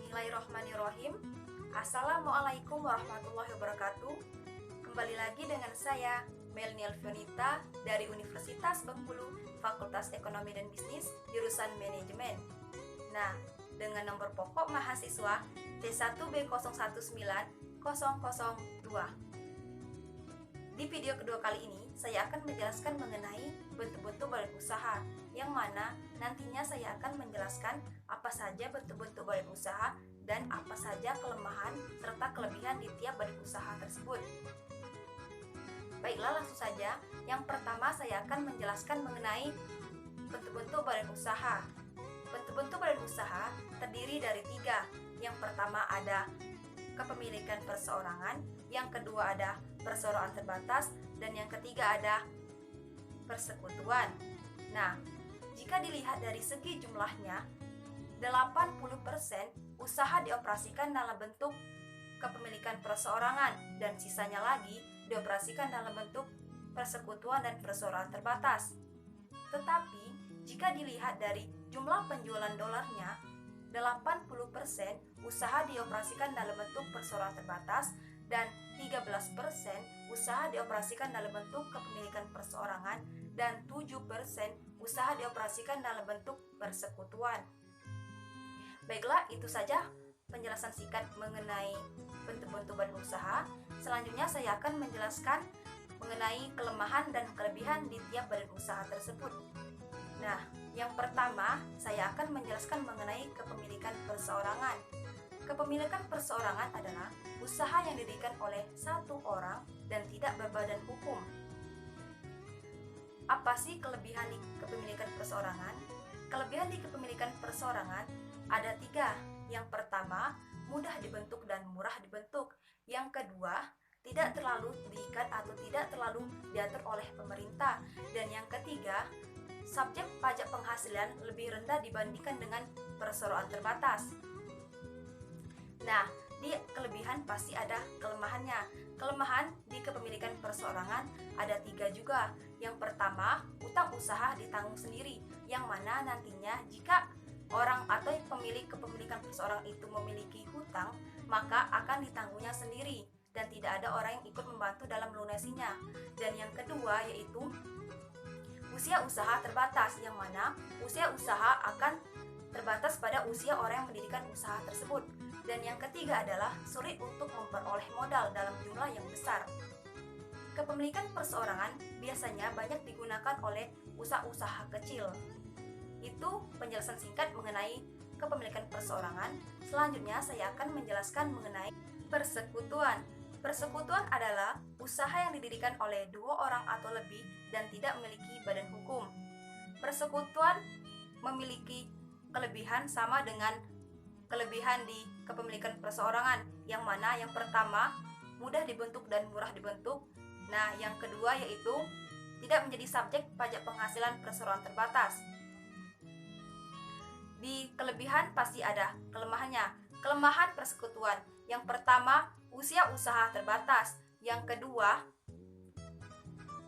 Bismillahirrahmanirrahim. Assalamualaikum warahmatullahi wabarakatuh. Kembali lagi dengan saya Melniel Fionita dari Universitas Bengkulu, Fakultas Ekonomi dan Bisnis, jurusan Manajemen. Nah, dengan nomor pokok mahasiswa T1B019002. Di video kedua kali ini, saya akan menjelaskan mengenai bentuk-bentuk badan usaha, yang mana nantinya saya akan menjelaskan apa saja bentuk-bentuk badan usaha dan apa saja kelemahan serta kelebihan di tiap badan usaha tersebut. Baiklah, langsung saja. Yang pertama saya akan menjelaskan mengenai bentuk-bentuk badan usaha. Bentuk-bentuk badan usaha terdiri dari 3. Yang pertama ada kepemilikan perseorangan, yang kedua ada perseroan terbatas, dan yang ketiga ada persekutuan. Nah, jika dilihat dari segi jumlahnya, 80% usaha dioperasikan dalam bentuk kepemilikan perseorangan dan sisanya lagi dioperasikan dalam bentuk persekutuan dan perseroan terbatas. Tetapi, jika dilihat dari jumlah penjualan dolarnya, 80% usaha dioperasikan dalam bentuk perseroan terbatas dan 13% usaha dioperasikan dalam bentuk kepemilikan perseorangan dan 7% usaha dioperasikan dalam bentuk persekutuan. Baiklah, itu saja penjelasan singkat mengenai bentuk-bentuk badan usaha. Selanjutnya saya akan menjelaskan mengenai kelemahan dan kelebihan di tiap badan usaha tersebut. Nah, yang pertama saya akan menjelaskan mengenai kepemilikan perseorangan. Kepemilikan perseorangan adalah usaha yang didirikan oleh satu orang dan tidak berbadan hukum. Apa sih kelebihan di kepemilikan perseorangan? Kelebihan di kepemilikan perseorangan ada 3. Yang pertama, mudah dibentuk dan murah dibentuk. Yang kedua, tidak terlalu diikat atau tidak terlalu diatur oleh pemerintah. Dan yang ketiga, subjek pajak penghasilan lebih rendah dibandingkan dengan perseroan terbatas. Nah, di kelebihan pasti ada kelemahannya. Kelemahan di kepemilikan perseorangan ada 3 juga. Yang pertama, utang usaha ditanggung sendiri, yang mana nantinya jika orang atau pemilik kepemilikan perseorangan itu memiliki hutang, maka akan ditanggungnya sendiri dan tidak ada orang yang ikut membantu dalam melunasinya. Dan yang kedua yaitu usia usaha terbatas, yang mana usia usaha akan terbatas pada usia orang yang mendirikan usaha tersebut. Dan yang ketiga adalah sulit untuk memperoleh modal dalam jumlah yang besar. Kepemilikan perseorangan biasanya banyak digunakan oleh usaha-usaha kecil. Itu penjelasan singkat mengenai kepemilikan perseorangan. Selanjutnya saya akan menjelaskan mengenai persekutuan. Persekutuan adalah usaha yang didirikan oleh 2 orang atau lebih dan tidak memiliki badan hukum. Persekutuan memiliki kelebihan sama dengan kelebihan di kepemilikan perseorangan, yang mana yang pertama mudah dibentuk dan murah dibentuk. Nah, yang kedua yaitu tidak menjadi subjek pajak penghasilan perseroan terbatas. Di kelebihan pasti ada kelemahannya. Kelemahan persekutuan, yang pertama usia usaha terbatas, yang kedua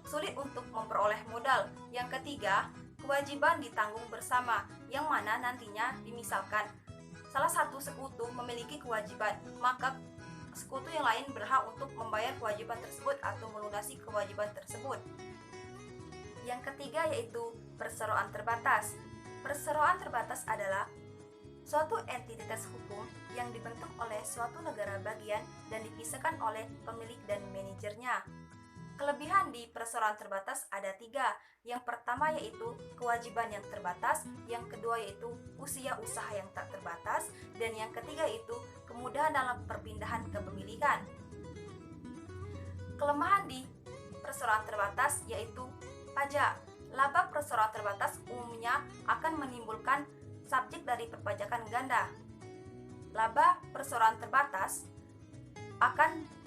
sulit untuk memperoleh modal, yang ketiga kewajiban ditanggung bersama, yang mana nantinya dimisalkan salah satu sekutu memiliki kewajiban, maka sekutu yang lain berhak untuk membayar kewajiban tersebut atau melunasi kewajiban tersebut. Yang ketiga yaitu perseroan terbatas. Perseroan terbatas adalah suatu entitas hukum yang dibentuk oleh suatu negara bagian dan dipisahkan oleh pemilik dan manajernya. Kelebihan di perseroan terbatas ada 3. Yang pertama yaitu kewajiban yang terbatas, yang kedua yaitu usia usaha yang tak terbatas, dan yang ketiga yaitu kemudahan dalam perpindahan kepemilikan. Kelemahan di perseroan terbatas yaitu pajak. Laba perseroan terbatas umumnya akan menimbulkan subjek dari perpajakan ganda. Laba perseroan terbatas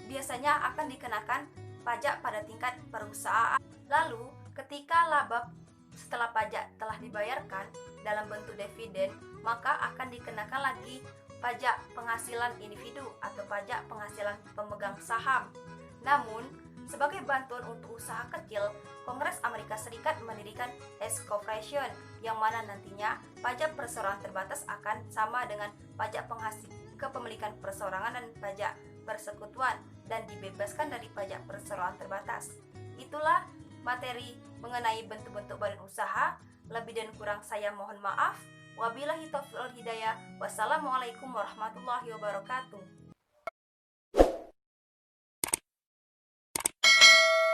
biasanya akan dikenakan pajak pada tingkat perusahaan. Lalu, ketika laba setelah pajak telah dibayarkan dalam bentuk dividen, maka akan dikenakan lagi pajak penghasilan individu atau pajak penghasilan pemegang saham. Namun, sebagai bantuan untuk usaha kecil, Kongres Amerika Serikat mendirikan S Corporation, yang mana nantinya pajak perseroan terbatas akan sama dengan pajak kepemilikan perseorangan dan pajak persekutuan, dan dibebaskan dari pajak perseroan terbatas. Itulah materi mengenai bentuk-bentuk badan usaha. Lebih dan kurang saya mohon maaf. Wabillahi taufiq wal hidayah. Wassalamualaikum warahmatullahi wabarakatuh.